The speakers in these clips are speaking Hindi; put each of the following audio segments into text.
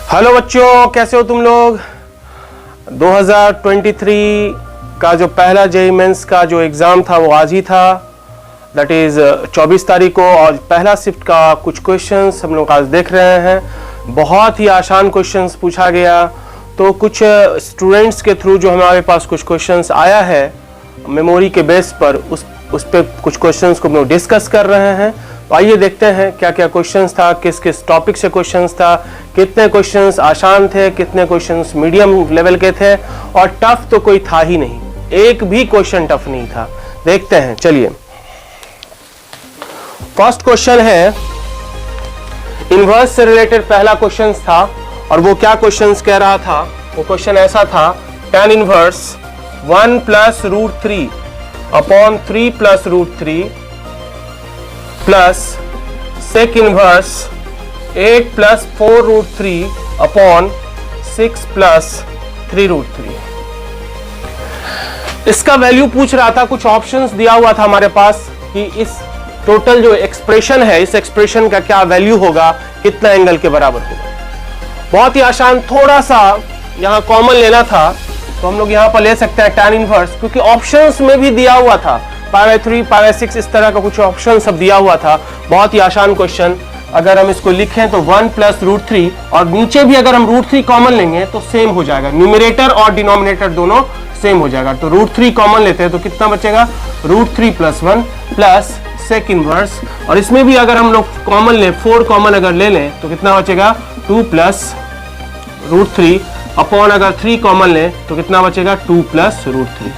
हेलो बच्चों, कैसे हो तुम लोग। 2023 का जो पहला जेईई मेंस का जो एग्ज़ाम था वो आज ही था, दैट इज़ 24 तारीख को। और पहला शिफ्ट का कुछ क्वेश्चंस हम लोग आज देख रहे हैं। बहुत ही आसान क्वेश्चंस पूछा गया, तो कुछ स्टूडेंट्स के थ्रू जो हमारे पास कुछ क्वेश्चंस आया है मेमोरी के बेस पर, उस पर कुछ क्वेश्चंस को हम लोग डिस्कस कर रहे हैं। तो आइए देखते हैं क्या क्या क्वेश्चंस था, किस किस टॉपिक से क्वेश्चंस था, कितने क्वेश्चंस आसान थे, कितने क्वेश्चंस मीडियम लेवल के थे, और टफ तो कोई था ही नहीं, एक भी क्वेश्चन टफ नहीं था। देखते हैं, चलिए। फर्स्ट क्वेश्चन है इनवर्स से रिलेटेड पहला क्वेश्चन था, और वो क्या क्वेश्चन कह रहा था। वो क्वेश्चन ऐसा था, tan inverse 1 + √3 upon 3 + √3 plus sec inverse 8 + 4√3 upon 6 + 3√3। इसका वैल्यू पूछ रहा था। कुछ ऑप्शंस दिया हुआ था हमारे पास कि इस टोटल जो एक्सप्रेशन है, इस एक्सप्रेशन का क्या वैल्यू होगा, कितना एंगल के बराबर होगा। बहुत ही आसान, थोड़ा सा यहां कॉमन लेना था तो हम लोग यहां पर ले सकते हैं tan इनवर्स, क्योंकि ऑप्शंस में भी दिया हुआ था π/3 π/6 इस तरह का कुछ ऑप्शन सब दिया हुआ था। बहुत ही आसान क्वेश्चन। अगर हम इसको लिखें तो 1 + √3, और नीचे भी अगर हम √3 कॉमन लेंगे तो सेम हो जाएगा, न्यूमरेटर और डिनोमिनेटर दोनों सेम हो जाएगा। तो √3 कॉमन लेते हैं तो कितना बचेगा, √3 + 1 प्लस सेक इनवर्स, और इसमें भी अगर हम लोग कॉमन ले, 4 कॉमन अगर ले लें तो कितना बचेगा, 2 + √3 अपॉन अगर 3 कॉमन ले तो कितना बचेगा, 2 + √3।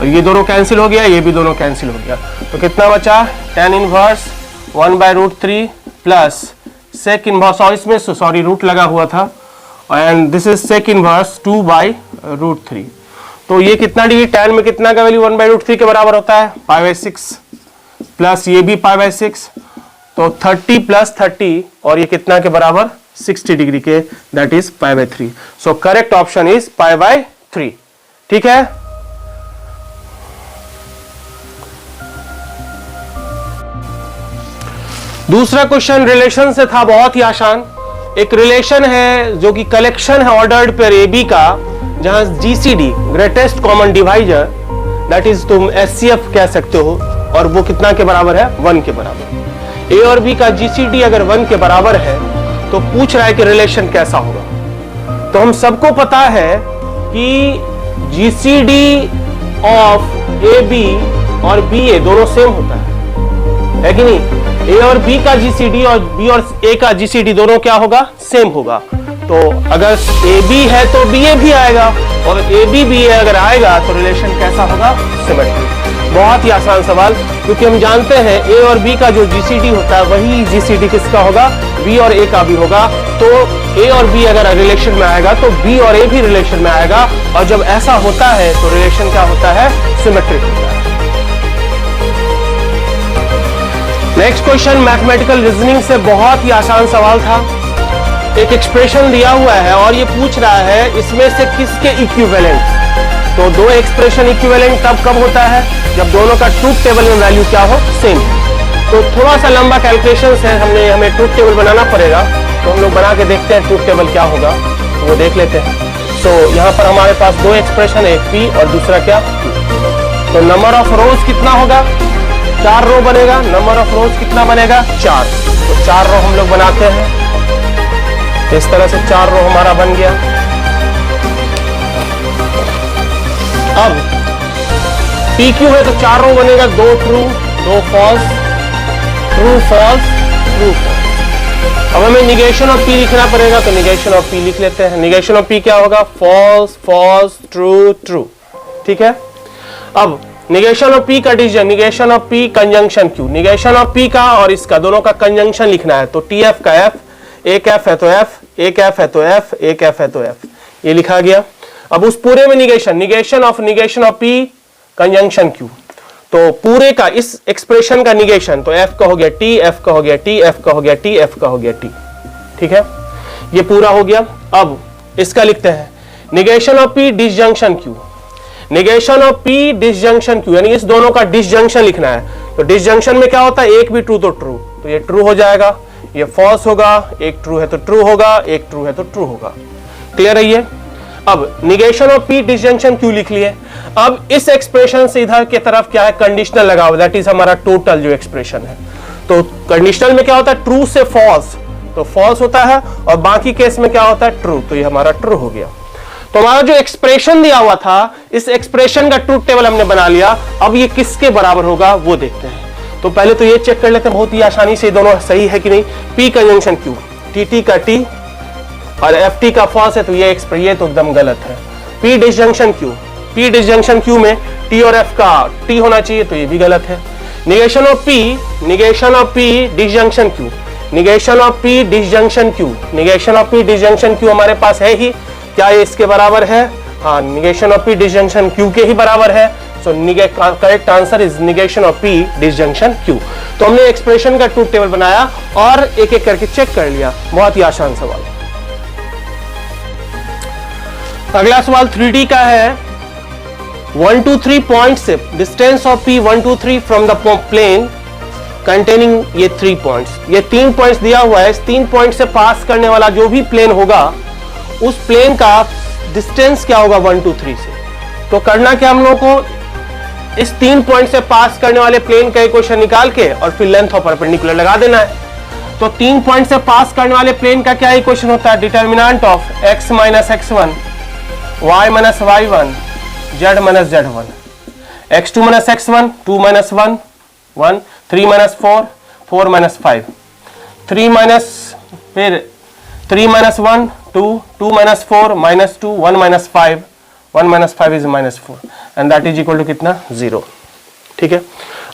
और ये दोनों कैंसिल हो गया, ये भी दोनों कैंसिल हो गया, तो कितना बचा, tan inverse 1/√3 plus sec inverse, और इसमें सॉरी रूट लगा हुआ था, and this is sec inverse 2/√3। तो ये कितना डिग्री, tan में कितना का वैल्यू 1/√3 के बराबर होता है, π/6 प्लस ये भी π/6, तो 30 + 30, और ये कितना के बराबर, 60 डिग्री के, that is π/3। So correct option is π/3। ठीक है। दूसरा क्वेश्चन रिलेशन से था, बहुत ही आसान। एक रिलेशन है जो कि कलेक्शन है ऑर्डर्ड पेयर AB का, जहां GCD greatest common divisor, that is तुम SCF कह सकते हो, और वो कितना के बराबर है, 1 के बराबर। A और B का GCD अगर 1 के बराबर है तो पूछ रहा है कि रिलेशन कैसा होगा। तो हम सबको पता है कि GCD ऑफ AB और BA दोनों सेम होता है कि नहीं। A और B का GCD और B और A का GCD दोनों क्या होगा, सेम होगा। तो अगर AB है तो BA भी आएगा, और AB BA अगर आएगा तो रिलेशन कैसा होगा, सिमेट्रिक। बहुत ही आसान सवाल, क्योंकि हम जानते हैं A और B का जो GCD होता है वही GCD किसका होगा, B और A का भी होगा। तो A और B अगर रिलेशन में आएगा तो B और A भी रिलेशन में आएगा, और जब ऐसा होता है तो रिलेशन क्या होता है, सिमेट्रिक होता है। नेक्स्ट क्वेश्चन मैथमेटिकल रीजनिंग से, बहुत ही आसान सवाल था। एक एक्सप्रेशन दिया हुआ है और ये पूछ रहा है इसमें से किसके इक्विवेलेंट। तो दो एक्सप्रेशन इक्विवेलेंट तब कब होता है, जब दोनों का ट्रूथ टेबल में वैल्यू क्या हो, सेम। तो थोड़ा सा लंबा कैलकुलेशन है, हमें ट्रूथ टेबल बनाना पड़ेगा, तो हम लोग बना के देखते हैं ट्रूथ टेबल क्या होगा, तो वो देख लेते हैं। तो यहाँ पर हमारे पास दो एक्सप्रेशन है, एक P और दूसरा क्या, Q। तो नंबर ऑफ रोज कितना होगा, 4 रो बनेगा। नंबर ऑफ रोज कितना बनेगा, 4। तो 4 रो हम लोग बनाते हैं, इस तरह से 4 रो हमारा बन गया। अब PQ है तो 4 रो बनेगा, 2 true 2 false, true false true false. अब हमें निगेशन ऑफ P लिखना पड़ेगा, तो निगेशन ऑफ P लिख लेते हैं। निगेशन ऑफ P क्या होगा, फॉल्स फॉल्स ट्रू ट्रू। ठीक है। अब निगेशन ऑफ P का division, negation of P conjunction Q, negation of P का और इसका दोनों का कंजंक्शन लिखना है। तो TF का F, एक F है तो F, एक F है तो F, एक F है तो F, ये लिखा गया। अब उस पूरे में negation of P conjunction Q, तो पूरे का इस एक्सप्रेशन का निगेशन, तो F का हो गया T, F का हो गया T, F का हो गया T, F का हो गया T। ठीक है, ये पूरा हो गया। अब इसका लिखते हैं negation of P disjunction Q, negation of P disjunction Q, यानी इस दोनों का डिसजंक्शन लिखना है। तो डिसजंक्शन में क्या होता है, एक भी ट्रू तो ट्रू, तो ये ट्रू हो जाएगा। ये फॉल्स होगा, एक ट्रू है तो ट्रू होगा, एक ट्रू है तो ट्रू होगा। क्लियर है ये? अब negation of P disjunction Q लिख लिए। अब इस एक्सप्रेशन से इधर की तरफ क्या है, कंडीशनल लगा हुआ, दैट इज हमारा टोटल जो एक्सप्रेशन है। तो कंडीशनल में क्या होता है, ट्रू से फॉल्स, तो फॉल्स होता है, और बाकी केस में क्या होता है, ट्रू, तो ये हमारा ट्रू हो गया। तो हमारा जो एक्सप्रेशन दिया हुआ था, इस एक्सप्रेशन का ट्रूथ टेबल हमने बना लिया। अब ये किसके बराबर होगा वो देखते हैं। तो पहले तो ये चेक कर लेते हैं बहुत ही आसानी से दोनों सही है कि नहीं। पी कंजंक्शन क्यू, टी का टी और एफ टी का फॉल्स है, तो ये तो एकदम गलत है। P disjunction Q, P disjunction Q में टी और एफ का टी होना चाहिए, तो ये भी गलत है। Negation of P disjunction Q, negation of P disjunction Q, negation of P disjunction Q हमारे पास है ही, क्या ये इसके बराबर है? हाँ, negation of P disjunction Q के ही बराबर है। सो correct answer is negation of P disjunction Q. तो हमने एक्सप्रेशन का ट्रूथ टेबल बनाया और एक एक करके चेक कर लिया। बहुत ही आसान सवाल। अगला सवाल 3D का है। 1 2 3 पॉइंट से distance of P 1 2 3 from the plane containing ये 3 पॉइंट्स, ये 3 पॉइंट्स दिया हुआ है। इस 3 पॉइंट से पास करने वाला जो भी प्लेन होगा, उस प्लेन का डिस्टेंस क्या होगा 1 2 3 से। तो करना क्या हम लोगों को, इस 3 पॉइंट से पास करने वाले प्लेन का इक्वेशन निकाल के और फिर लेंथ ऑफ परपेंडिकुलर लगा देना है। तो 3 पॉइंट से पास करने वाले प्लेन का क्या इक्वेशन होता है, determinant of x minus x1, y minus y1, z minus z1, x2 minus x1, 2 minus 1, 1, 3 minus 4, 4 minus 5, 3 minus फिर 3 minus 1, 2, 2 minus 4, minus 2, 1 minus 5, 1 minus 5 is minus 4 and that is equal to कितना, 0। ठीक है,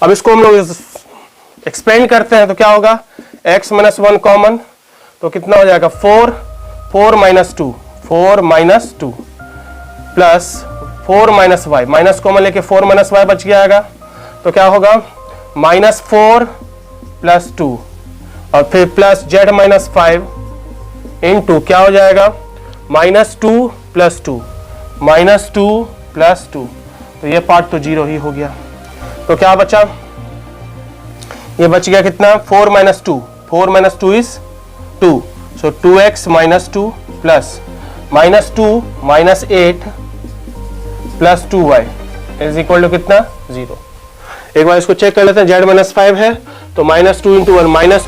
अब इसको हम लोग एक्सपेंड करते हैं तो क्या होगा, x माइनस 1 कॉमन, तो कितना हो जाएगा 4, 4 minus 2, 4 minus 2 plus 4 minus y, minus common लेके 4 माइनस y बच जाएगा, तो क्या होगा माइनस 4 प्लस 2 और फिर प्लस z माइनस 5 इनटू क्या हो जाएगा माइनस 2 प्लस 2, माइनस 2 प्लस 2, तो ये पार्ट तो 0 ही हो गया। तो क्या बचा, ये बच गया कितना 4 minus 2, 4 minus 2 is 2, so 2x minus 2 plus minus 2 minus 8 plus 2y is equal to कितना 0। एक बार इसको चेक कर लेते हैं, z माइनस 5 है तो minus 2 into 1 minus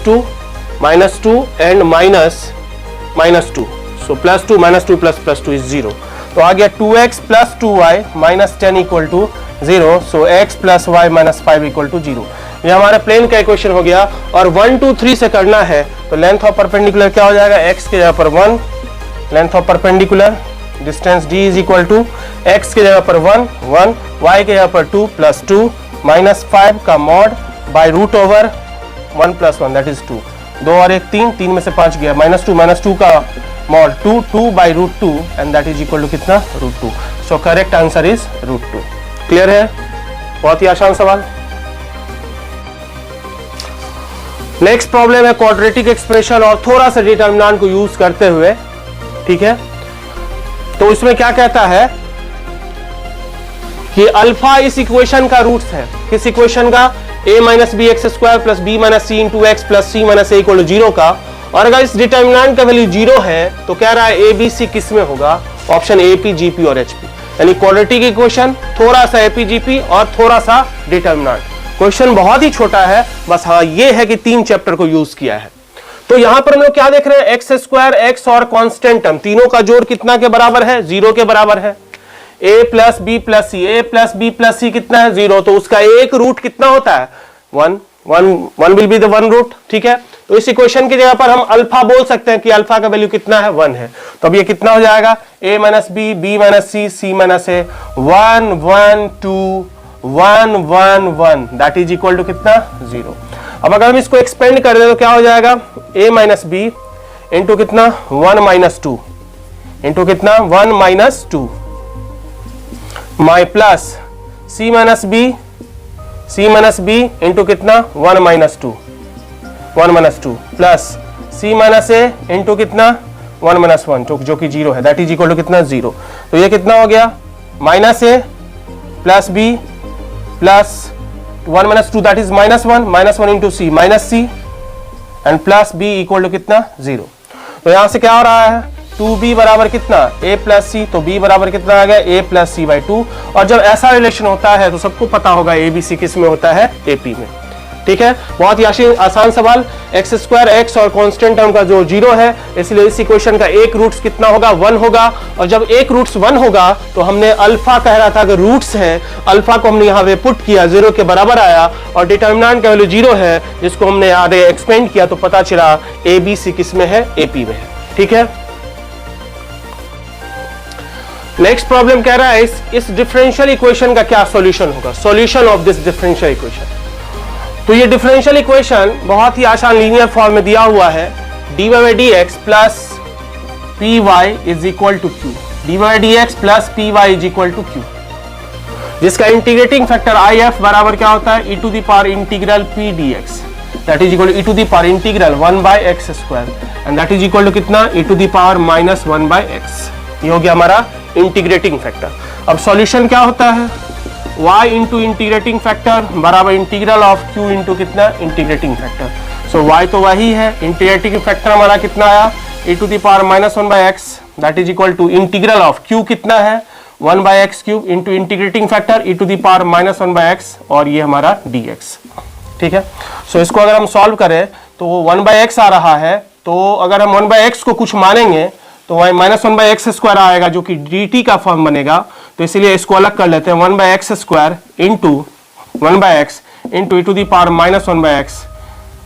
2 and minus 2, so plus 2 minus 2 plus 2 is 0। तो आ गया 2x plus 2y minus 10 equal to 0, so x plus y minus 5 equal to 0। ये हमारा प्लेन का इक्वेशन हो गया। और 1 2 3 से करना है तो लेंथ ऑफ परपेंडिकुलर क्या हो जाएगा, x के जगह पर 1, length of perpendicular distance d is equal to x के जगह पर 1 1, y के जगह पर 2 प्लस 2 माइनस 5 का mod by root over 1 plus 1 that is 2, 2 और 1 3, 3 में से 5 गया, माइनस 2 का mod 2, 2 by root 2 and that is equal to कितना root 2। So correct answer is root 2। Clear है, बहुत ही आसान सवाल। नेक्स्ट प्रॉब्लम है क्वाड्रेटिक एक्सप्रेशन और थोड़ा सा डिटर्मिनेंट को यूज करते हुए। ठीक है, तो इसमें क्या कहता है कि अल्फा इस इक्वेशन का रूट्स है, किस इक्वेशन का, a minus B X square plus B minus C into X plus C minus A equal to 0 का। और अगर इस डिटर्मिनेंट का वैल्यू 0 है तो कह रहा है ए बी सी किस में होगा, option A P G P और एच पी, यानी क्वाड्रेटिक इक्वेशन थोड़ा सा ए पी जी पी और थोड़ा सा डिटर्मिनेंट। क्वेश्चन बहुत ही छोटा है, बस हाँ ये है कि 3 चैप्टर को यूज किया है। तो यहां पर हम लोग क्या देख रहे हैं, एक्स स्क्वायर एक्स और कांस्टेंट टर्म तीनों का जोड़ कितना के बराबर है, 0 के बराबर है। a plus B plus C, A plus B plus C कितना है 0, तो उसका एक रूट कितना होता है 1, 1 विल बी द 1 रूट। ठीक है, तो इस इक्वेशन की जगह पर हम अल्फा बोल सकते हैं कि अल्फा का वैल्यू कितना है 1 है। तो अब ये कितना हो जाएगा, a minus B, B minus C, C minus A, 1 1 2 1 1 1 that is equal to कितना 0। अब अगर हम इसको एक्सपेंड कर दें तो क्या हो जाएगा, a माइनस बी इंटू कितना 1 माइनस 2 इंटू कितना 1 minus 2 my plus C minus B into कितना 1 minus 2 plus C minus A into कितना 1 माइनस 1 जो कि 0 है, दैट इज इक्वल टू कितना 0। तो ये कितना हो गया, minus A plus B plus 1 minus 2 that is minus 1 into C minus C and plus B equal to कितना 0। तो यहां से क्या हो रहा है 2b बराबर कितना a प्लस सी, तो b बराबर कितना आ गया a प्लस सी बाई 2। और जब ऐसा रिलेशन होता है तो सबको पता होगा ए बी सी किस में होता है AP में। ठीक है, बहुत ही आसान सवाल। एक्स स्क्वायर एक्स और कांस्टेंट टर्म का जो 0 है, इसलिए इस इक्वेशन का एक रूट्स कितना होगा 1 होगा। और जब एक रूट्स 1 होगा तो हमने अल्फा कह रहा था कि रूट्स है, अल्फा को हमने यहाँ पे पुट किया 0 के बराबर आया और डिटर्मिनेंट का वैल्यू 0 है, जिसको हमने आगे एक्सपेंड किया तो पता चला ABC किस में है AP में है। ठीक है, नेक्स्ट प्रॉब्लम कह रहा है इस डिफरेंशियल इक्वेशन का क्या सॉल्यूशन होगा, solution of this differential equation. तो ये डिफरेंशियल इक्वेशन बहुत ही आसान लीनियर फॉर्म में दिया हुआ है, dy by D X plus P Y is equal to Q, dy by D X plus P Y is equal to Q, जिसका इंटीग्रेटिंग फैक्टर IF बराबर क्या होता है e to the power integral p dx, that is equal to e to the power integral 1 by X square, and that is equal to कितना e to the power minus 1 by X. ये हो गया हमारा इंटीग्रेटिंग फैक्टर। अब सॉल्यूशन क्या होता है, y इंटू इंटीग्रेटिंग फैक्टर बराबर इंटीग्रल ऑफ q इंटू कितना इंटीग्रेटिंग फैक्टर। सो y तो वही है, इंटीग्रेटिंग फैक्टर हमारा कितना आया e to the power minus 1 by X, that is equal to integral of q कितना है 1 by X cube into integrating factor e to the power minus 1 by X, और ये हमारा dx। ठीक है, सो इसको अगर हम सॉल्व करें तो 1 बाई एक्स आ रहा है, तो अगर हम 1 बाई एक्स को कुछ मानेंगे तो y minus 1 by X square आएगा जो कि dt का फॉर्म बनेगा। तो इसीलिए इसको अलग कर लेते हैं, 1 by X square into 1 by X into e to the power minus 1 by X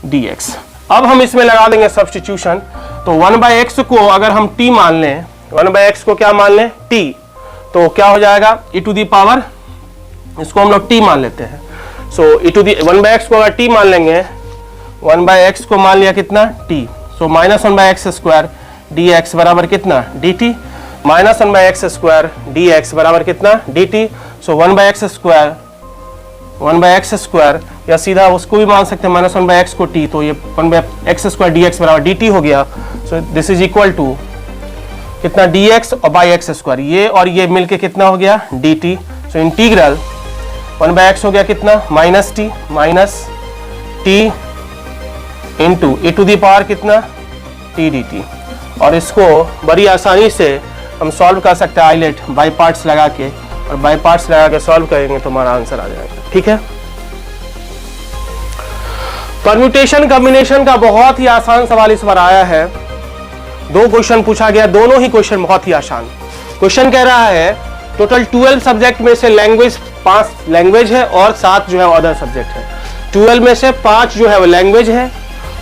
dx। अब हम इसमें लगा देंगे सब्स्टिट्यूशन। तो 1 बाई एक्स को अगर हम t मान लें, 1 बाई एक्स को क्या मान लें t, तो क्या हो जाएगा e टू द पावर, इसको हम लोग t मान लेते हैं। So e to the 1 by X को अगर t मान लेंगे, 1 बाई एक्स को मान लिया कितना t, so minus 1 by X square dx बराबर कितना dt, minus 1 by X square dx बराबर कितना dt। So 1 by X square 1 by X square, या सीधा उसको भी मान सकते हैं माइनस 1 बाई एक्स को t, तो ये 1 बाई एक्स स्क्वायर dx बराबर dt हो गया। So this is equal to कितना dx और बाई एक्स स्क्वायर, ये और ये मिलके कितना हो गया dt। So integral 1 by X हो गया कितना minus t into e to the power कितना t dt। और इसको बड़ी आसानी से हम सॉल्व कर सकते हैं आइलेट बाई पार्ट्स लगा के, और बाई पार्ट्स लगा के सॉल्व करेंगे तो हमारा आंसर आ जाएगा। ठीक है, परम्यूटेशन कॉम्बिनेशन का बहुत ही आसान सवाल इस बार आया है। 2 क्वेश्चन पूछा गया, दोनों ही क्वेश्चन बहुत ही आसान। क्वेश्चन कह रहा है टोटल 12 सब्जेक्ट में से लैंग्वेज 5 लैंग्वेज है और 7 जो है अदर सब्जेक्ट है। 12 में से 5 जो है वो लैंग्वेज है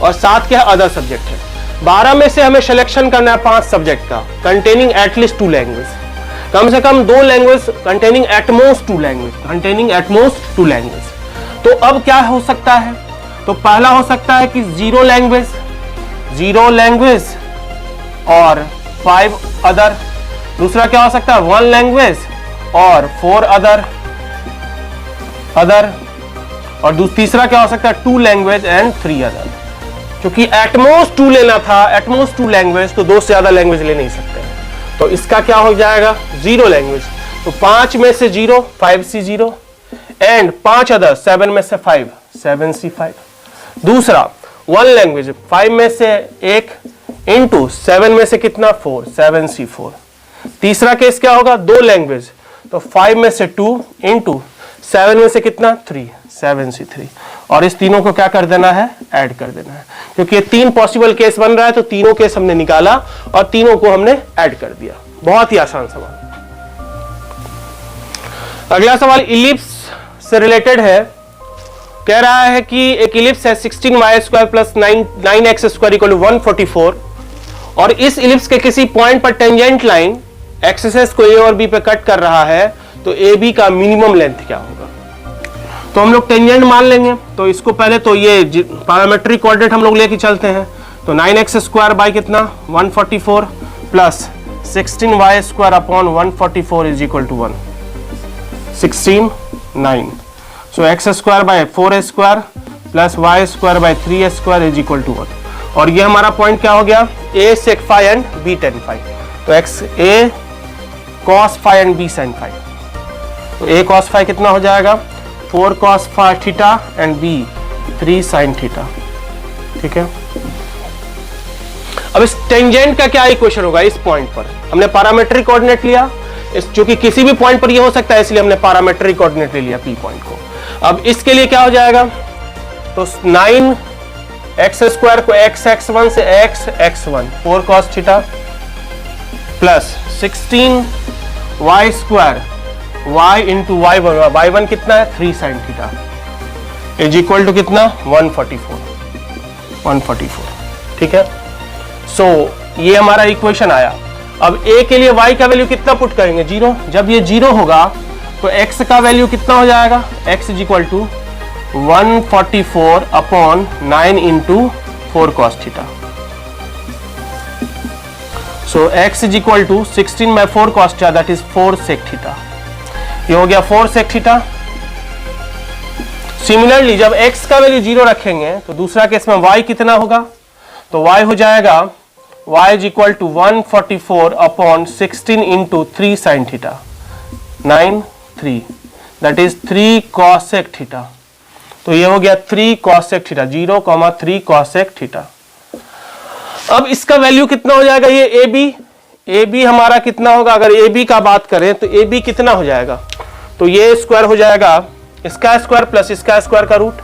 और 7 क्या अदर सब्जेक्ट है। 12 में से हमें सिलेक्शन करना है 5 सब्जेक्ट का कंटेनिंग एटलीस्ट 2 लैंग्वेज, कम से कम 2 language containing at most 2 language, containing at most 2 language. तो अब क्या हो सकता है, तो पहला हो सकता है कि 0 लैंग्वेज और 5 अदर। दूसरा क्या हो सकता है 1 लैंग्वेज और 4 अदर। और तीसरा क्या हो सकता है 2 लैंग्वेज एंड 3 अदर। क्योंकि एटमोस्ट 2 लेना था, एटमोस्ट 2 लैंग्वेज, तो 2 से ज्यादा लैंग्वेज ले नहीं सकते। तो इसका क्या हो जाएगा 0 लैंग्वेज, तो 5 में से 0 5C 0 एंड 5 अदर 7 में से 5 7C 5। दूसरा 1 लैंग्वेज 5 में से 1 इंटू 7 में से कितना 4 7C 4। तीसरा केस क्या होगा 2 लैंग्वेज, तो 5 में से 2 इंटू 7 में से कितना 3 7C 3। और इस तीनों को क्या कर देना है ऐड कर देना है, क्योंकि ये 3 पॉसिबल केस बन रहा है, तो तीनों केस हमने निकाला और तीनों को हमने ऐड कर दिया। बहुत ही आसान सवाल। अगला सवाल इलिप्स से रिलेटेड है। कह रहा है कि एक इलिप्स है 16y square plus 9x square equal to 144, और इस इलिप्स के किसी पॉइंट पर टेंजेंट लाइन एक्सेस को ए और बी पे कट कर रहा है, तो ए बी का मिनिमम लेंथ क्या होगा। तो हम लोग टेंजेंट मान लेंगे, तो इसको पहले तो ये पैरामेट्रिक कोऑर्डिनेट हम लोग लेके चलते हैं। तो 9x स्क्वायर बाई कितना 144 plus 16y square upon 144 is equal to 1 16 9। So x square by 4 square plus y square by 3 square is equal to 1। और ये हमारा पॉइंट क्या हो गया a sec phi and b tan phi। तो x a cos phi and b sin phi। तो a cos phi कितना हो जाएगा 4 cos phi theta and b 3 sin theta. ठीक है, अब इस टेंजेंट का क्या इक्वेशन होगा? इस पॉइंट पर हमने पैरामेट्रिक कोऑर्डिनेट लिया, इस चूंकि किसी भी पॉइंट पर ये हो सकता है इसलिए हमने पैरामेट्रिक कोऑर्डिनेट ले लिया P पॉइंट को। अब इसके लिए क्या हो जाएगा? तो 9x² को x(x1) से x(x1) 4 cos theta plus 16y² y into y1 कितना है? 3 sin theta is equal to कितना? 144। ठीक है, सो ये हमारा इक्वेशन आया। अब a के लिए y का वैल्यू कितना पुट करेंगे? 0। जब ये 0 होगा तो x का वैल्यू कितना हो जाएगा? x is equal to 144 upon 9 into 4 cos theta. So x is equal to 16 by 4 cos theta, that is 4 sec theta. ये हो गया 4 sec थीटा। सिमिलरली जब x का वैल्यू 0 रखेंगे तो दूसरा केस में y कितना होगा? तो y हो जाएगा y is equal to 144 upon 16 into 3 sin theta 9 3, that is 3 cos sec theta. तो ये हो गया 3 cos sec theta, 0,3 cos sec theta. अब इसका वैल्यू कितना हो जाएगा? ये AB हमारा कितना होगा? अगर AB का बात करें तो AB कितना हो जाएगा? तो ये स्क्वायर हो जाएगा इसका स्क्वायर प्लस इसका स्क्वायर का रूट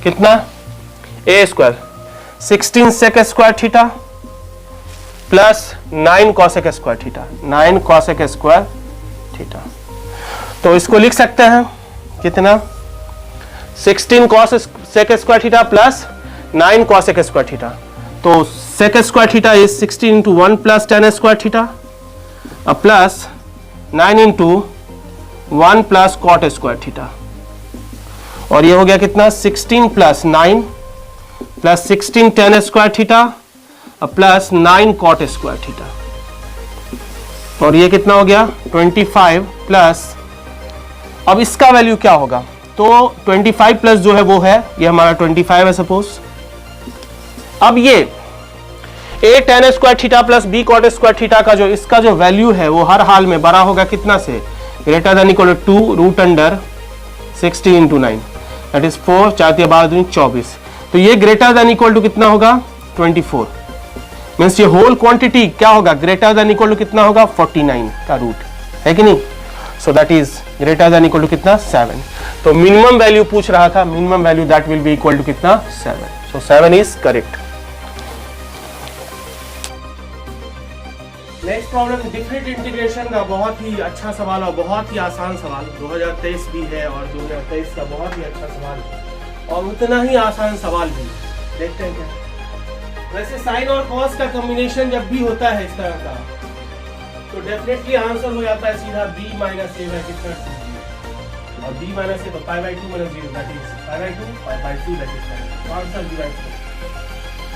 कितना? a square 16 sec square theta plus 9 cos sec square theta, 9 cos sec square theta. तो इसको लिख सकते हैं कितना? 16 cos sec square theta plus 9 cos sec square theta. तो sec square theta is 16 into 1 plus 10 square theta plus 9 into 1 plus cot square theta. और ये हो गया कितना? 16 plus 9 plus 16 10 square theta plus 9 cot square theta. और ये कितना हो गया? 25 प्लस, अब इसका वैल्यू क्या होगा? तो 25 प्लस जो है वो है, ये हमारा 25 है सपोज। अब ये a tan square theta plus b cot square theta का जो इसका जो वैल्यू है वो हर हाल में बड़ा होगा कितना से? Greater than equal to 2 root under 60 into 9, that is 4 4 24। तो ये ग्रेटर देन इक्वल टू कितना होगा? 24। मीन्स ये होल क्वांटिटी क्या होगा? ग्रेटर देन इक्वल टू कितना होगा? 49 का रूट है कि नहीं? So that is greater than equal to कितना? 7। तो मिनिमम वैल्यू पूछ रहा था, minimum value that will be equal to कितना? 7। So 7 is correct. Next problem different integration का बहुत ही अच्छा सवाल और बहुत ही आसान सवाल। 2023 भी है और 2023 का बहुत ही अच्छा सवाल है और उतना ही आसान सवाल भी। देखते हैं क्या। वैसे साइन और कॉस का कॉम्बिनेशन जब भी होता है इस तरह का तो डेफिनेटली आंसर हो जाता है सीधा b माइनस a बाय कितना 2 और b माइनस a तो pi by 2 minus 0 that is pi by 2 pi by 2 that is answer divide.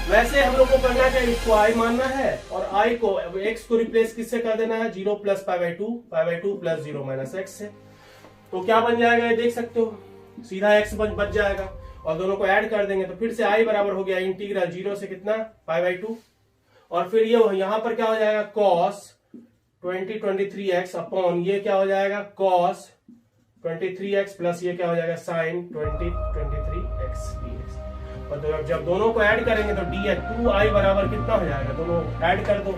वैसे हम लोग को करना चाहिए इसको i मानना है और i को x को रिप्लेस किससे कर देना है? 0 plus pi by 2 plus 0 minus x से। तो क्या बन जाएगा ये देख सकते हो, सीधा x बच जाएगा और दोनों को ऐड कर देंगे तो फिर से i बराबर हो गया इंटीग्रल 0 से कितना? पाई बाय 2 और फिर ये यहाँ पर क्या हो जाएगा? cos 2023x अपॉन ये क्या हो जाएगा? cos 23x प्लस ये क्या हो जाएगा? sin 2023x dx। और जब दोनों को ऐड करेंगे तो dx 2i बराबर कितना हो जाएगा? दोनों ऐड कर दो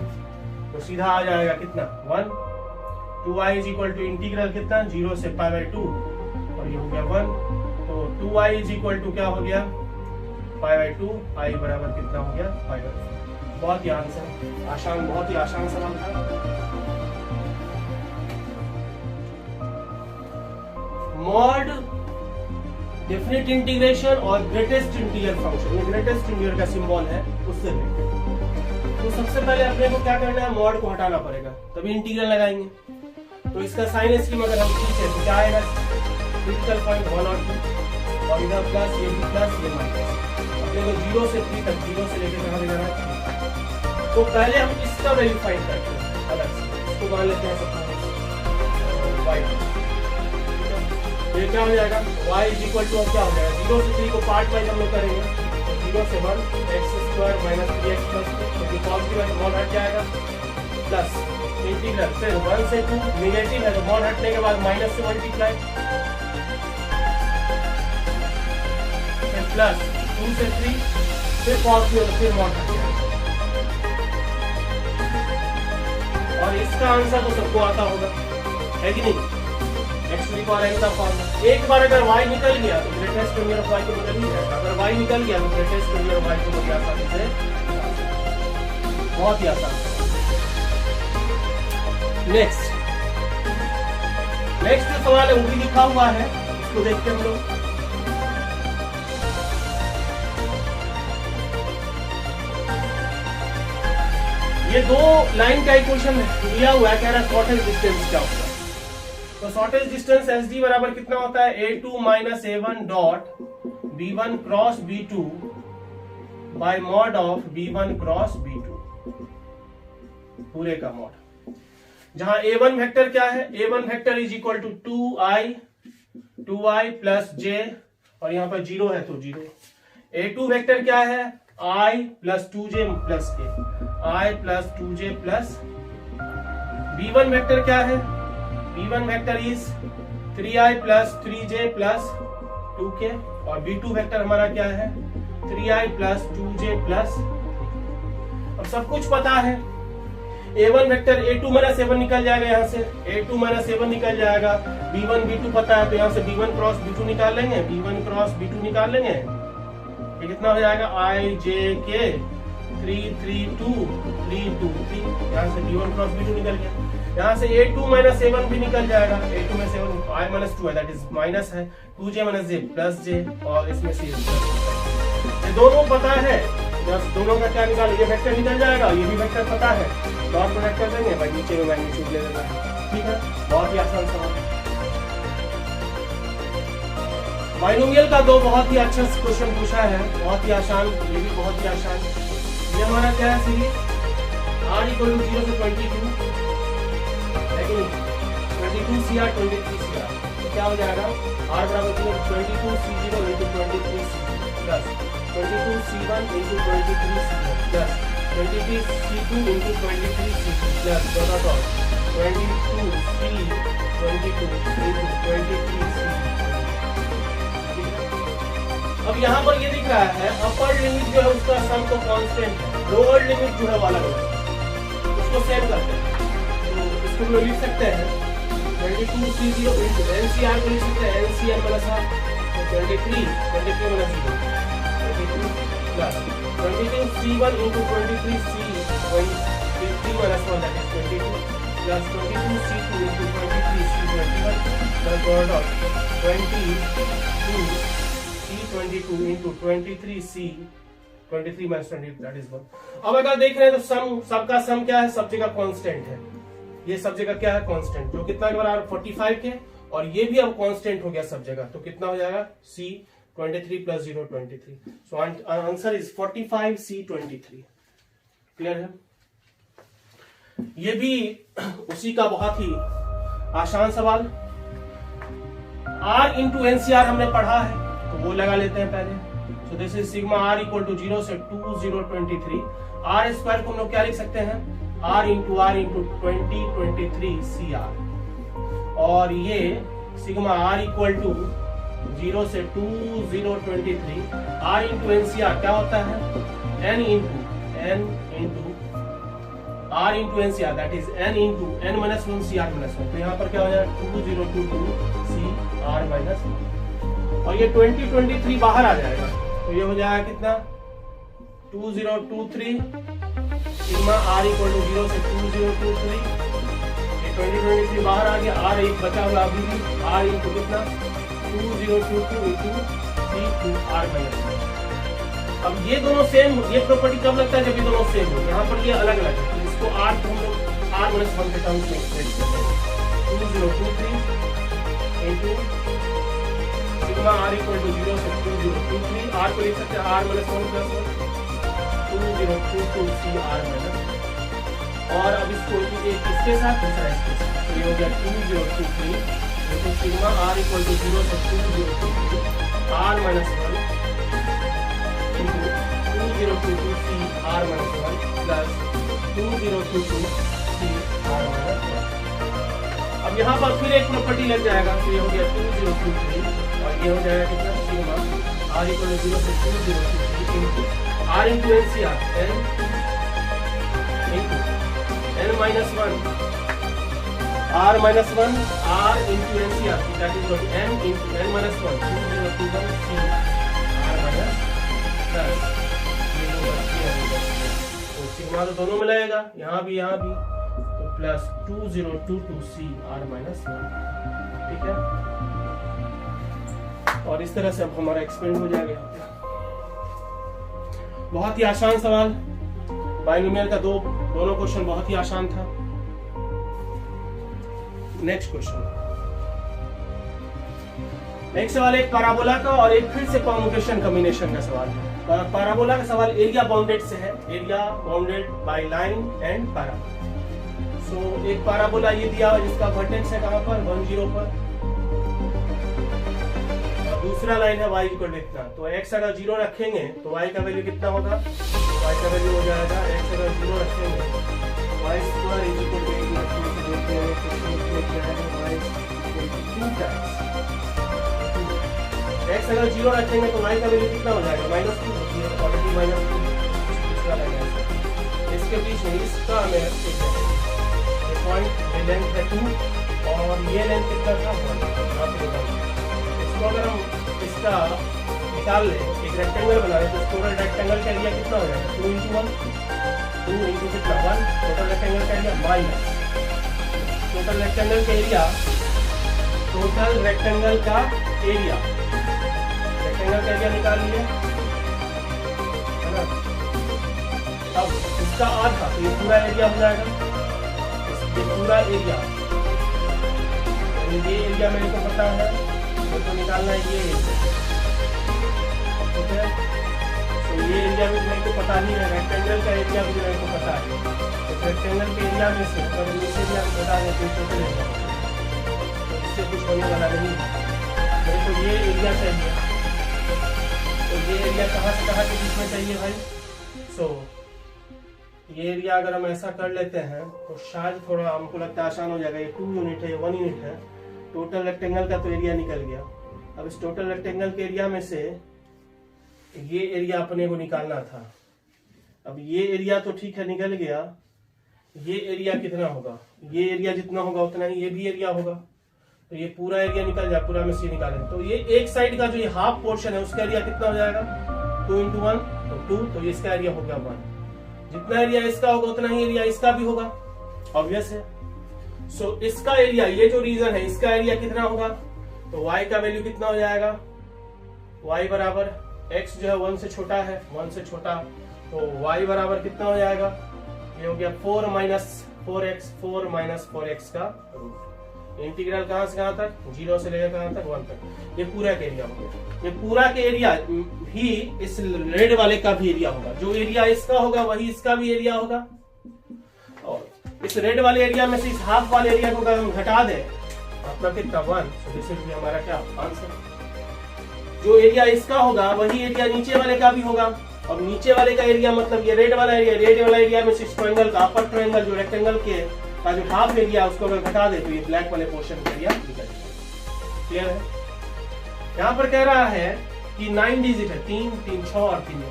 तो सीधा आ जाएगा कितना? 1। 2i is equal to integral कितना? 0 से पाई बाय 2 और ये हो गया 1। तो 2i इज इक्वल टू क्या हो गया? पाई बाय 2, i बराबर कितना हो गया? Pi by 4। बहुत ही आसान, बहुत ही आसान सवाल था। मॉड डेफिनेट इंटीग्रेशन और ग्रेटेस्ट इंटीग्रल फंक्शन, ये ग्रेटेस्ट इंटीग्रल का सिंबल है उससे रिलेटेड। तो सबसे पहले अपने को क्या करना है? मॉड को हटाना पड़ेगा तभी इंटीग्रल लगाएंगे। तो इसका साइन स्कीम अगर हम खींचे तो क्या आएगा? क्रिटिकल पॉइंट 1 और 2 और इधर प्लस ये प्लस ये माइनस। अपने को 0 से 3 तक, 0 से लेकर कहां जाना है? तो पहले हम इसका वैल्यू फाइंड करते हैं अलग से। इसको मान लेते हैं सबसे y। ये क्या हो जाएगा? y इज इक्वल टू क्या हो जाएगा? 0 से 3 को पार्ट वाइज हम लोग करेंगे तो 0 से 1 x square minus 3x plus 2 तो पॉजिटिव है तो मॉड हट जाएगा प्लस इंटीग्रल फिर 1 से 2 नेगेटिव है तो मॉड हटने के बाद माइनस से मल्टीप्लाई फिर प्लस 2 से 3 फिर पॉजिटिव फिर मॉड हट जाएगा। और इसका आंसर तो सबको आता होगा, है कि नहीं? x to the power n का फॉर्मूला। एक बार अगर y निकल गया तो ग्रेटेस्ट नंबर ऑफ y तो निकल ही जाएगा, अगर y निकल गया तो ग्रेटेस्ट नंबर ऑफ y को बड़ी आसानी से, बहुत ही आसान। नेक्स्ट जो सवाल है वो भी लिखा हुआ है, इसको देखते हैं हम लोग। ये दो लाइन का इक्वेशन दिया हुआ है, कह रहा है शॉर्टेज डिस्टेंस क्या होता है। तो शॉर्टेज डिस्टेंस एस डी बराबर कितना होता है, a2 minus a1 dot b1 cross b2 bye mod of b1 cross b2 पूरे का मॉड। जहां a1 वेक्टर क्या है, a1 vector is equal to 2i plus j और यहां पर 0 है तो 0। a2 वेक्टर क्या है, i plus 2j plus k, i plus 2j plus. b1 vector क्या है, b1 vector is 3i plus 3j plus 2k और b2 वेक्टर हमारा क्या है, 3i प्लस 2j प्लस। अब सब कुछ पता है, a1 vector a2 minus a1 निकल जाएगा, यहाँ से a2 माइनस a1 निकल जाएगा, b1 b2 पता है तो यहाँ से b1 क्रॉस b2 निकाल लेंगे, b1 क्रॉस b2 निकाल लेंगे, ये कितना हो जाएगा, i j k 3 3 2 3 2 3, यहाँ से b1 क्रॉस b2 निकल गया, यहाँ से a2 माइनस a1 भी निकल जाएगा, a2 में 7 i माइनस 2 है दैट इज माइनस है, 2j minus j plus j और इसमें से ये दोनों पता है, बस दोनों का क्या निकाल, ये वेक्टर निकल जाएगा, ये भी वेक्टर पता है, डॉट प्रोडक्ट कर देंगे भाई, नीचे में मैग्नीट्यूड ले लेना है, ठीक है, बहुत ही आसान सवाल। बाइनोमियल का दो बहुत ही अच्छा क्वेश्चन पूछा है, बहुत ही आसान, ये भी बहुत ही आसान। ये हमारा क्या है सीरीज r इक्वल टू 0 से 22 लेकिन 22 cr 23 cr तो क्या हो जाएगा, r बराबर 22 c0 into 23 c plus 22 c1 into 23 c1 plus 23 c2 into 23 c2 plus dot dot 22 c 22 into 23 c। अब यहाँ पर ये दिख रहा है अपर लिमिट जो है उसका सम तो कांस्टेंट है, लोअर लिमिट जो है वो अलग है, उसको सेम करते हैं, तो इसको हम लिख सकते हैं 22 c0 into NCR को लिख सकते हैं NCR plus 23 minus 0 plus 22 c1 into 23 c 23 minus 1 that is 22 plus 22 c2 into 23 c 21 plus dot 22 c22 into 23 c 23 minus 20 that is 1। अब अगर देख रहे हैं तो सम, सबका सम क्या है, सब जगह कांस्टेंट है, ये सब जगह क्या है कांस्टेंट, जो कितना के बराबर 45 के, और ये भी अब कांस्टेंट हो गया सब जगह, तो कितना हो जाएगा c 23 plus 0 23। So answer is 45 c 23। Clear है? ये भी उसी का बहुत ही आसान सवाल। r इंटू एनसीआर हमने पढ़ा है तो वो लगा लेते हैं पहले। So this is sigma r equal to 0 से 2023। r स्क्वायर को हम लोग क्या लिख सकते हैं, r इंटू 2023 CR, और ये सिग्मा r इक्वल टू 0 से 2023 r इंटू एनसीआर क्या होता है, n into r into NCR that is n into n minus 1 CR minus 1। तो यहाँ पर क्या हो जाएगा 2022 CR माइनस 1, और ये 2023 बाहर आ जाएगा तो ये हो जाएगा कितना 2023 सिग्मा r इक्वल टू 0 से 2023, ये 2023 बाहर आ गया, r एक बचा हुआ अभी भी, r इंटू कितना 2022 इंटू C2R माइनस 1। अब ये दोनों सेम, ये प्रॉपर्टी कब लगता है जब ये दोनों सेम हो, यहाँ पर ये अलग अलग है, तो इसको r को हम लोग r माइनस 1 के टर्म्स में एक्सप्रेस करते हैं 2023 into sigma r equal to 0 से 2023, r को लिख सकते हैं r minus 1 plus 1 2022 CR minus 1, और अब इसको एक इसके साथ दूसरा इसके साथ, तो ये हो गया 2023 into sigma r equal to 0 से 2023 r minus 1 into 2022 CR minus 1 plus 2022 CR minus 1। अब यहाँ पर फिर एक प्रॉपर्टी लग जाएगा, तो ये हो गया 2023 और ये हो जाएगा कितना सिग्मा r इक्वल टू 0 से 2023 into r into NCR n n-1 r minus 1 r into NCR, that is what n into n-1 2021 c r minus plus तो सिग्मा तो दोनों में लगेगा, यहाँ भी तो प्लस 2022 c r minus 1, ठीक है। और इस तरह से अब हमारा एक्सपेंड हो जाएगा। बहुत ही आसान सवाल, बाइनोमियल का दोनों क्वेश्चन बहुत ही आसान था। नेक्स्ट क्वेश्चन, नेक्स्ट सवाल एक पैराबोला का और एक फिर से परम्यूटेशन कॉम्बिनेशन का सवाल है। पैराबोला का सवाल एरिया बाउंडेड से है, area bounded by line and parabola. So एक पैराबोला ये दिया हुआ जिसका वर्टेक्स है कहां पर 10 पर, दूसरा लाइन है y इक्वल इतना, तो x अगर 0 रखेंगे तो y का वैल्यू कितना होगा, y का वैल्यू हो जाएगा x अगर 0 रखेंगे y square is equal to x अगर 0 रखेंगे तो y का वैल्यू कितना हो जाएगा -2, ऑलरेडी -2 दूसरा लाइन है। इसके बीच में इसका हमें ये पॉइंट लेंथ है 2 और ये लेंथ कितना था 1। इसको अगर हम इसका निकाल ले, एक रेक्टेंगल बना ले, तो टोटल रेक्टेंगल का एरिया कितना हो जाएगा 2 into 1, 2 into कितना 1, टोटल रेक्टेंगल का एरिया माइनस टोटल रेक्टेंगल का एरिया, टोटल रेक्टेंगल का एरिया, रेक्टेंगल का एरिया निकाल लिए है ना। अब इसका आधा तो ये पूरा एरिया हो जाएगा, ये पूरा एरिया, ये एरिया मेरे को पता है, तो निकालना है ये, ठीक है। तो ये एरिया भी मेरे को पता ही है, रेक्टेंगल का एरिया भी मेरे को पता है, तो रेक्टेंगल के एरिया में से अगर नीचे भी हम बता दें तो टोटल एरिया, तो इससे कुछ होने वाला नहीं है। मेरे को ये एरिया चाहिए, तो ये एरिया कहाँ से कहाँ के बीच में चाहिए भाई। सो ये एरिया अगर हम ऐसा कर लेते हैं तो शायद थोड़ा हमको लगता है आसान हो जाएगा। ये 2 यूनिट है, 1 यूनिट है, टोटल रेक्टेंगल का तो एरिया निकल गया। अब इस टोटल रेक्टेंगल के एरिया में से ये एरिया अपने को निकालना था। अब ये एरिया तो ठीक है निकल गया, ये एरिया कितना होगा, ये एरिया जितना होगा उतना ही ये भी एरिया होगा, तो ये पूरा एरिया निकल जाए, पूरा में से निकालेंगे तो ये एक साइड का जो ये हाफ पोर्शन है उसका एरिया कितना हो जाएगा 2 into 1 तो 2, तो इसका एरिया हो गया 1। जितना एरिया इसका होगा उतना ही एरिया इसका भी होगा, ऑब्वियस है। सो इसका एरिया, ये जो रीजन है इसका एरिया कितना होगा, तो y का वैल्यू कितना हो जाएगा, y बराबर x जो है 1 से छोटा है, 1 से छोटा, तो y बराबर कितना हो जाएगा, ये हो गया 4 माइनस 4x का रूट। इंटीग्रल कहां से कहां तक, 0 से लेकर कहां तक 1 तक, ये पूरा का एरिया हो गया। ये पूरा के एरिया भी इस रेड वाले का भी एरिया होगा, जो एरिया इसका होगा वही इसका भी एरिया होगा, और इस रेड वाले एरिया में से इस हाफ वाले एरिया को अगर हम घटा दें मतलब कितना 1, तो दिस विल बी हमारा क्या आंसर। जो एरिया इसका होगा वही एरिया नीचे वाले का भी होगा, अब नीचे वाले का एरिया मतलब ये रेड वाला एरिया, रेड वाला एरिया में से इस ट्रायंगल का, अपर ट्रायंगल जो रेक्टेंगल के का जो हाफ एरिया उसको अगर घटा दे तो ये ब्लैक वाले पोर्शन का एरिया निकल जाएगा। क्लियर है। यहाँ पर कह रहा है कि 9 डिजिट है, 3 3 6 और 3।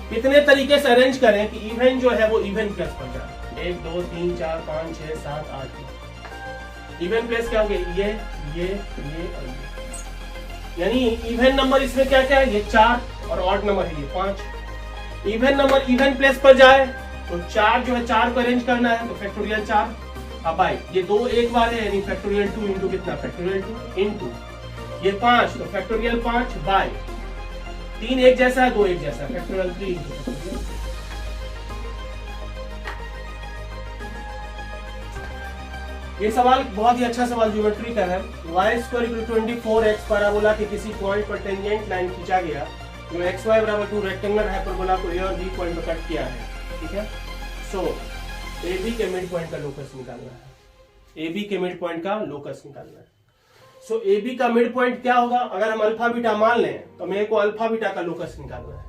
कितने तरीके से अरेंज करें कि इवन जो है वो इवन प्लस बन जाए, 1 2 3 4 5 6 7 8। इवन प्लस क्या हो गया, ये और ये, यानी इवन नंबर इसमें क्या क्या है, ये 4 और ऑड नंबर है ये 5। इवन नंबर इवन प्लेस पर जाए तो 4 जो है 4 को अरेंज करना है तो फैक्टोरियल 4। अब भाई ये 2 एक बार है यानी फैक्टोरियल 2 इंटू कितना, फैक्टोरियल 2 इंटू ये 5 तो फैक्टोरियल 5 बाय 3 एक जैसा है 2 एक जैसा है, फैक्टोरियल 3 इंटू फैक्टोरियल। ये सवाल बहुत ही अच्छा सवाल ज्योमेट्री का है। y square equal 24x parabola के किसी पॉइंट पर टेंजेंट लाइन खींचा गया जो xy बराबर 2 रेक्टेंगुलर हाइपरबोला को a और b पॉइंट पर कट किया है, ठीक है। सो AB के मिड पॉइंट का लोकस निकालना है, AB के मिड पॉइंट का लोकस निकालना है। सो AB का मिड पॉइंट क्या होगा, अगर हम अल्फा बीटा मान लें तो मेरे को अल्फा बीटा का लोकस निकालना है।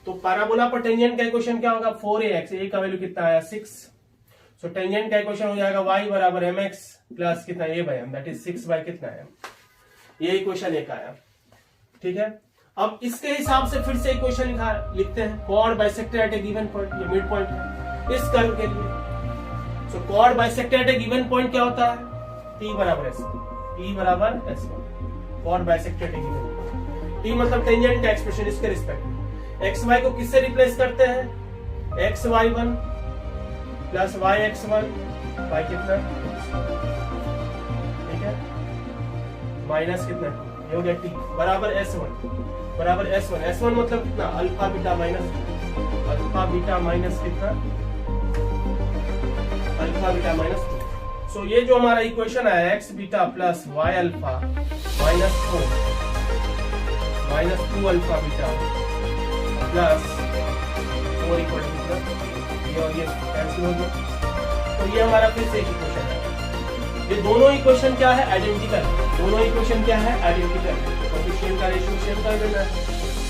तो पैराबोला पर टेंजेंट का इक्वेशन क्या होगा, 4ax, a का वैल्यू कितना आया 6। सो टेंजेंट का इक्वेशन हो जाएगा y बराबर mx प्लस कितना a by m, that is 6 by कितना m। ये इक्वेशन एक आया, ठीक है। अब इसके हिसाब से फिर से इक्वेशन लिखते हैं, कॉर्ड बाइसेक्टर एट ए गिवन पॉइंट, ये मिड पॉइंट है इस कर्व के लिए। सो कॉर्ड बाइसेक्टर एट ए गिवन पॉइंट क्या होता है? T बराबर S, T बराबर S1, कॉर्ड बाइसेक्टर एट ए गिवन पॉइंट। T मतलब टेंजेंट का एक्सप्रेशन इसके रिस्पेक्ट में। x y को किससे रिप्लेस करते हैं? xy1 प्लस yx1 y कितना, ठीक है, माइनस कितना, ये हो गया T बराबर S1 बराबर S1। S1 मतलब कितना? अल्फा बीटा माइनस कितना, अल्फा बीटा माइनस 2। सो ये जो हमारा इक्वेशन है x beta plus y alpha minus 4 minus 2 alpha beta plus 4 equal to, ये और ये कैंसिल हो गया। तो ये हमारा फिर से इक्वेशन है। ये दोनों इक्वेशन क्या है? आइडेंटिकल। दोनों इक्वेशन क्या है? आइडेंटिकल। कोएफिशिएंट का रेशियो सेम कर देना है।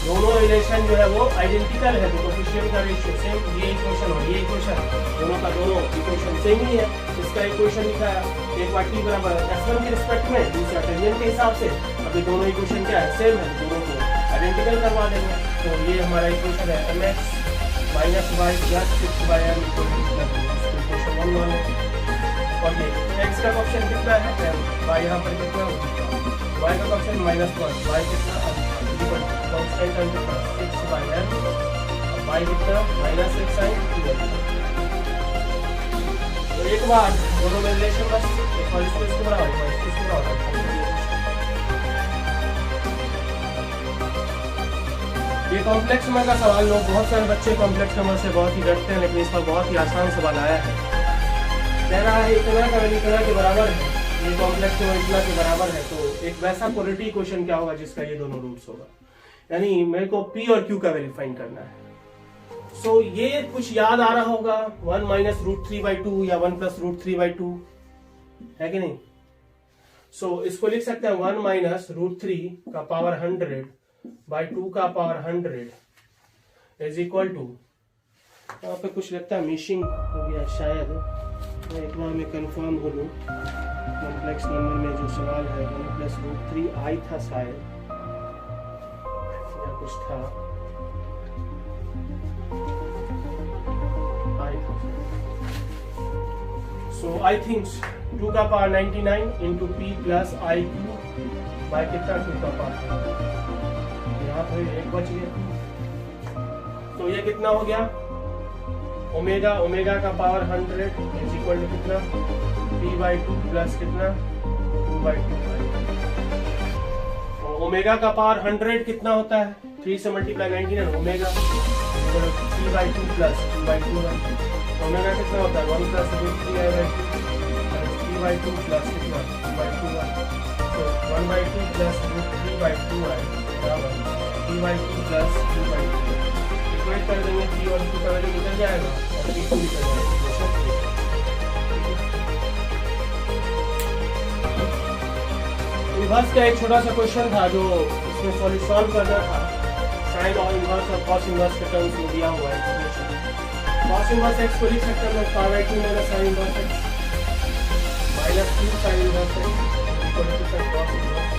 दोनों रिलेशन जो है वो आइडेंटिकल है, तो कोएफिशिएंट का रेशियो सेम। ये इक्वेशन और ये इक्वेशन दोनों का दोनों इक्वेशन सेम ही है। इसका इक्वेशन लिखा है एक बार T बराबर S1 के रिस्पेक्ट में, दूसरा टेंजेंट के हिसाब से। अभी दोनों इक्वेशन क्या है? सेम है, दोनों को आइडेंटिकल करवा देंगे। तो ये हमारा इक्वेशन है mx minus y plus 6/m equal to equation 1 मान लें। और ये x का ऑप्शन कितना है? y यहाँ पर कितना होगा? y का ऑप्शन -1, y कितना इक्वल कांस्टेंट टर्म कितना 6/m, y कितना -x sin 2। तो एक बार दोनों में रिलेशन बस एक बार इसको बढ़ाओ, इसको बढ़ाओ। ये कॉम्प्लेक्स नंबर का सवाल, लोग बहुत सारे बच्चे कॉम्प्लेक्स नंबर से बहुत ही डरते हैं, लेकिन इस पर बहुत ही आसान सवाल आया है। कह रहा है इतना का वैल्यू इतना के बराबर है, ये कॉम्प्लेक्स नंबर इतना के बराबर है, तो एक वैसा क्वाड्रेटिक क्वेश्चन क्या होगा जिसका ये दोनों रूट्स होगा। यानी मेरे को P और Q का वैल्यू फाइंड करना है। सो ये कुछ याद आ रहा होगा 1 माइनस रूट 3/2 या 1 प्लस रूट 3/2 है कि नहीं? सो इसको लिख सकते हैं 1 माइनस रूट 3 का पावर 100 बाई 2 का पावर 100 इज इक्वल टू, यहाँ पे कुछ लगता है मिशिंग हो गया शायद, मैं एक बार में कंफर्म हो लूँ। कॉम्प्लेक्स नंबर में जो सवाल है 1 प्लस रूट 3 आई था शायद, या कुछ था आई था। सो आई थिंक 2 का power 99 into P plus I Q by कितना 2 का पावर, यहाँ पे एक बच गया। तो ये कितना हो गया? ओमेगा, ओमेगा का पावर 100 इज इक्वल टू कितना? p/2 प्लस कितना 2/2। और ओमेगा का पावर 100 कितना होता है? 3 से multiply 99 omega p/2 plus 2/2। Omega कितना होता है? 1 प्लस रूट 3/2 p/2 प्लस कितना 2/2। तो 1/2 प्लस रूट 3/2 बराबर p/2 प्लस 2/2। इक्वेट कर देंगे, p और q का वैल्यू निकल जाएगा और p2 निकल जाएगा। इनवर्स का एक छोटा सा क्वेश्चन था जो इसमें सॉल्व करना था। साइन और इनवर्स और कॉस इनवर्स के टर्म्स में दिया हुआ है एक्सप्रेशन। कॉस इनवर्स x को लिख सकते हैं π/2 minus sine inverse x minus 2 sine inverse x equal to cos inverse,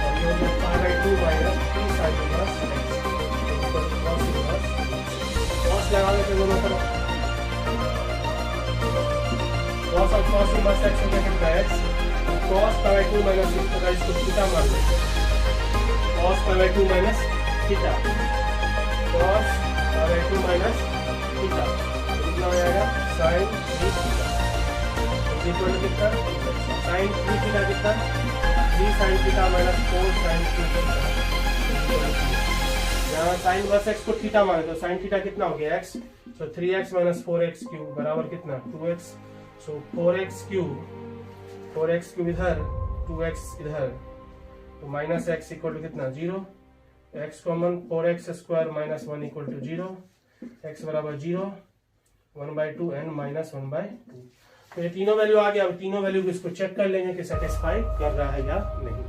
और ये हो गया π/2 minus 3 sine inverse x equal to cos inverse. Cos लगा लेते हैं दोनों तरफ, कॉस और कॉस इनवर्स x हो गया कितना x, cos π/2 माइनस इसको थीटा मान लें, cos π/2 minus theta, cos π/2 minus theta, तो कितना हो जाएगा sin 3 थीटा इक्वल टू कितना sin 3 थीटा कितना 3 sin theta minus 4 sin 3 theta. यहाँ sin इनवर्स x को थीटा माने तो sin थीटा कितना हो गया x, तो 3x माइनस 4x क्यूब बराबर कितना 2x, सो 4x क्यूब इधर 2x इधर, तो माइनस x इक्वल टू कितना 0, x common 4x square minus 1 equal to 0, x बराबर 0, 1/2 n माइनस 1/2। तो ये तीनों वैल्यू आ गया। अब तीनों वैल्यू को इसको चेक कर लेंगे कि सेटिस्फाई कर रहा है या नहीं।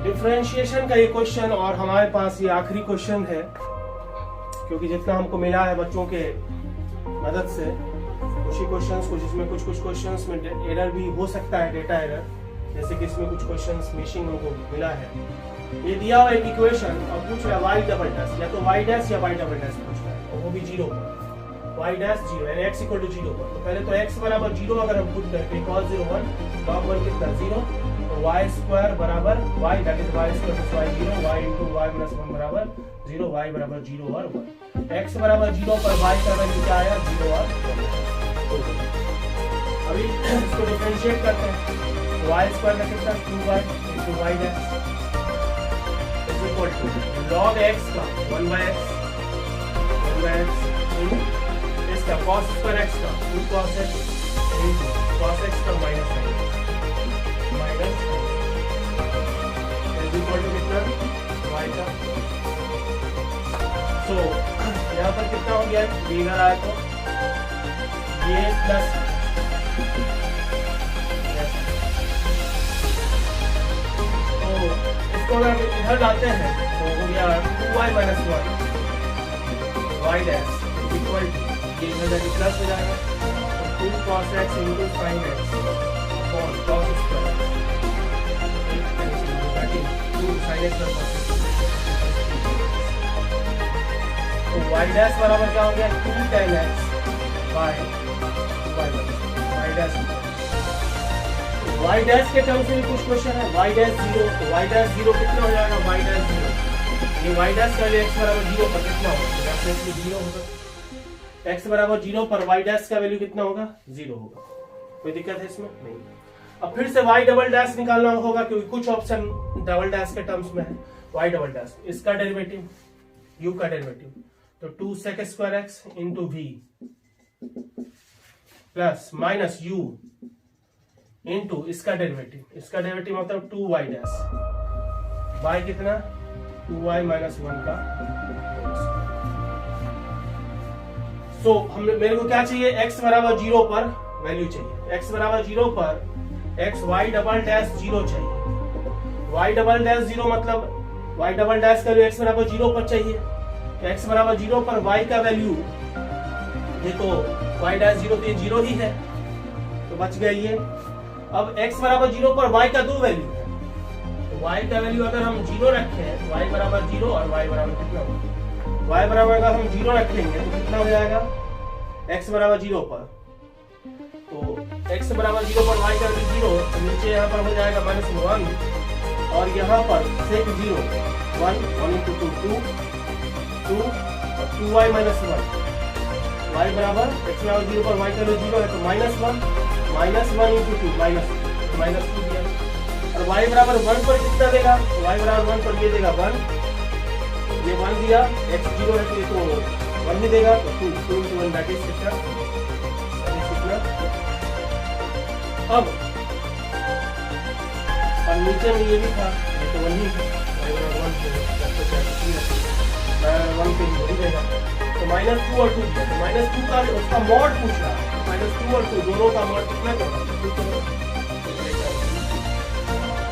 डिफरेंशिएशन का ये क्वेश्चन और हमारे पास ये आखिरी क्वेश्चन है, क्योंकि जितना हमको मिला है बच्चों के मदद से कुछ ही क्वेश्चंस को, जिसमें कुछ क्वेश्चंस में एरर भी हो सकता है, डेटा एरर, जैसे कि इसमें कुछ क्वेश्चंस मिसिंग हमको मिला है। ये दिया हुआ एक इक्वेशन और पूछ रहा है y डबल डैश, या तो y डैश या y डबल डैश पूछ रहा है, और वो भी 0। y डैश 0 यानी x इक्वल टू 0 पर। तो पहले तो x बराबर 0 अगर हम पुट करके cos 0 1 log 1 कितना 0, तो y स्क्वायर बराबर y that is y square plus y 0 y into y minus 1 बराबर 0 y बराबर 0 और 1। x बराबर 0 पर y का वैल्यू क्या आया 0 और 1। अभी इसको डिफरेंशिएट करते हैं। y स्क्वायर का कितना 2y into y dash is equal to log x का 1/x इन इसका cos स्क्वायर x का 2 cos x into cos x का माइनस इज इक्वल टू कितना y का। तो यहाँ पर कितना हो गया b इधर आया तो ये प्लस तो इसको अगर इधर लाते हैं तो हो गया 2y minus 1 y dash equal to ये इधर प्लस हो जाएगा तो 2 cos x into sin x upon cos square 2 sin x plus cos x। तो y डैश बराबर क्या हो गया 2 tan x by y dash. y dash के टर्म्स में कुछ क्वेश्चन है y डैश 0 तो y डैश 0 कितना हो जाएगा y डैश 0 ये y डैश का x बराबर 0 पर कितना होगा डेफिनेटली 0 होगा। x बराबर 0 पर y डैश का वैल्यू कितना होगा 0 होगा। कोई दिक्कत है इसमें नहीं। अब फिर से y डबल डैश निकालना होगा क्योंकि कुछ ऑप्शन डबल डैश के टर्म्स में है। y डबल डैश इसका डेरिवेटिव u का डेरिवेटिव तो 2 sec square x into v plus minus u into इसका डेरिवेटिव मतलब 2y डैश y कितना 2y माइनस 1 का। सो हमने मेरे को क्या चाहिए x बराबर 0 पर वैल्यू चाहिए। x बराबर 0 पर x y डबल डैश 0 चाहिए। y डबल डैश 0 मतलब y डबल डैश का वैल्यू x बराबर 0 पर चाहिए। x बराबर 0 पर y का वैल्यू देखो y डैश 0 तो ये 0 ही है तो बच गया ये। अब x बराबर 0 पर y का दो वैल्यू है तो y का वैल्यू अगर हम 0 रखें y बराबर 0 और y बराबर कितना होगा y बराबर अगर हम 0 रखेंगे तो कितना हो जाएगा x बराबर 0 पर तो x बराबर 0 पर y का वैल्यू 0 तो नीचे यहाँ पर हो जाएगा -1 और यहाँ पर sec 0 1 into 2 2 और 2y माइनस 1 y बराबर x बराबर 0 पर y का वैल्यू 0 है तो -1 into 2 माइनस 2 दिया और y बराबर 1 पर कितना देगा y बराबर 1 पर ये देगा 1 ये 1 दिया x 0 है तो ये तो 1 ही देगा तो 2 into 1 दैट इज कितना अब और नीचे में ये भी था ये तो 1 ही y बराबर 1 पे ही देगा तो -2 और 2 दिया तो -2 का उसका मॉड पूछ रहा है -2 और 2 दोनों का मॉड कितना करना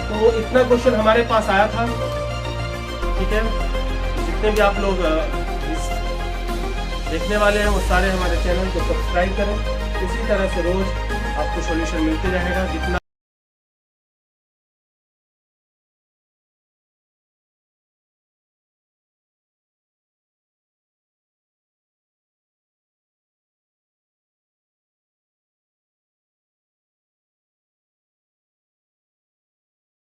तो इतना क्वेश्चन हमारे पास आया था। ठीक है जितने भी आप लोग इस देखने वाले हैं वो सारे हमारे चैनल को सब्सक्राइब करें। इसी तरह से रोज आपको सॉल्यूशन मिलते रहेगा जितना